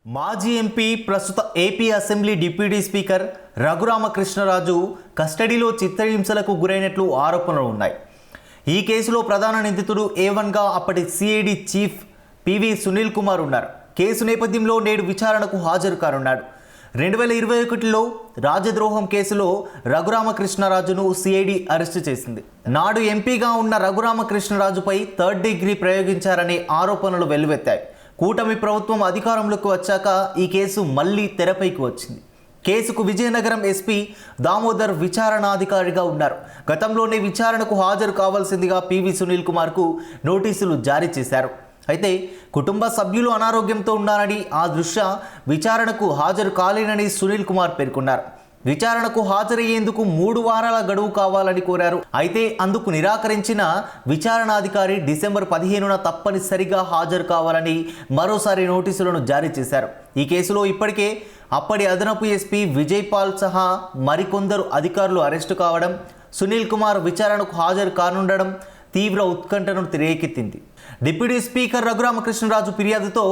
మాజీ ఎంపీ ప్రస్తుత AP assembly deputy speaker Raghuramakrishnaraju కస్టడీలో చిత్రహింసలకు గురైనట్లు ఆరోపణలు ఉన్నాయి. ఈ కేసులో ప్రధాన నిందితుడు A1గా అప్పటి CID chief PV Sunil Kumar ఉన్నారు. కేసు నేపథ్యంలో నేడు విచారణకు హాజరు కానున్నాడు. 2021లో రాజద్రోహం కేసులో రఘురామకృష్ణరాజును సిఐడి అరెస్టు చేసింది. నాడు ఎంపీగా ఉన్న రఘురామకృష్ణరాజుపై థర్డ్ డిగ్రీ ప్రయోగించారనే ఆరోపణలు వెల్లువెత్తాయి. కూటమి ప్రభుత్వం అధికారంలోకి వచ్చాక ఈ కేసు మళ్లీ తెరపైకి వచ్చింది. కేసుకు విజయనగరం ఎస్పీ దామోదర్ విచారణాధికారిగా ఉన్నారు. గతంలోనే విచారణకు హాజరు కావాల్సిందిగా పివి సునీల్ కుమార్కు నోటీసులు జారీ చేశారు. అయితే కుటుంబ సభ్యులు అనారోగ్యంతో ఉన్నారని ఆ దృష్ట్యా విచారణకు హాజరు కాలేనని సునీల్ కుమార్ పేర్కొన్నారు. విచారణకు హాజరయ్యేందుకు 3 వారాల గడువు కావాలని కోరారు. అయితే అందుకు నిరాకరించిన విచారణాధికారి డిసెంబర్ 15న తప్పనిసరిగా హాజరు కావాలని మరోసారి నోటీసులను జారీ చేశారు. ఈ కేసులో ఇప్పటికే అప్పటి అదనపు ఎస్పీ విజయపాల్ సహా మరికొందరు అధికారులు అరెస్టు కావడం, సునీల్ కుమార్ విచారణకు హాజరు కానుండడం తీవ్ర ఉత్కంఠను రేకెత్తింది. డిప్యూటీ స్పీకర్ రఘురామకృష్ణరాజు ఫిర్యాదుతో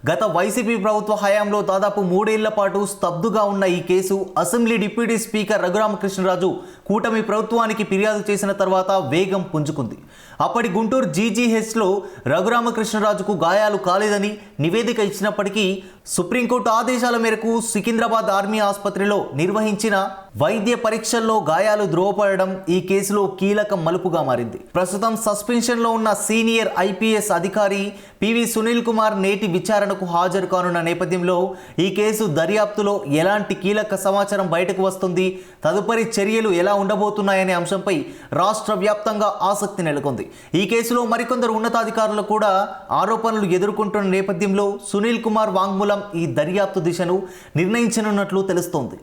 గత వైసీపీ ప్రభుత్వ హయాంలో దాదాపు 3 ఏళ్ల పాటు స్తబ్దుగా ఉన్న ఈ కేసు అసెంబ్లీ డిప్యూటీ స్పీకర్ రఘురామకృష్ణరాజు కూటమి ప్రభుత్వానికి ఫిర్యాదు చేసిన తర్వాత వేగం పుంజుకుంది. అప్పటి గుంటూరు జీజీహెచ్లో రఘురామకృష్ణరాజుకు గాయాలు కాలేదని నివేదిక ఇచ్చినప్పటికీ సుప్రీంకోర్టు ఆదేశాల మేరకు సికింద్రాబాద్ ఆర్మీ ఆసుపత్రిలో నిర్వహించిన వైద్య పరీక్షల్లో గాయాలు ధృవపడడం ఈ కేసులో కీలక మలుపుగా మారింది. ప్రస్తుతం సస్పెన్షన్లో ఉన్న సీనియర్ ఐపీఎస్ అధికారి పివి సునీల్ కుమార్ నేటి విచారణకు హాజరు కానున్న నేపథ్యంలో ఈ కేసు దర్యాప్తులో ఎలాంటి కీలక సమాచారం బయటకు వస్తుంది, తదుపరి చర్యలు ఎలా ఉండబోతున్నాయనే అంశంపై రాష్ట్ర వ్యాప్తంగా ఆసక్తి నెలకొంది. ఈ కేసులో మరికొందరు ఉన్నతాధికారులు కూడా ఆరోపణలు ఎదుర్కొంటున్న నేపథ్యంలో సునీల్ కుమార్ వాంగ్మూలం ఈ దర్యాప్తు దిశను నిర్ణయించనున్నట్లు తెలుస్తోంది.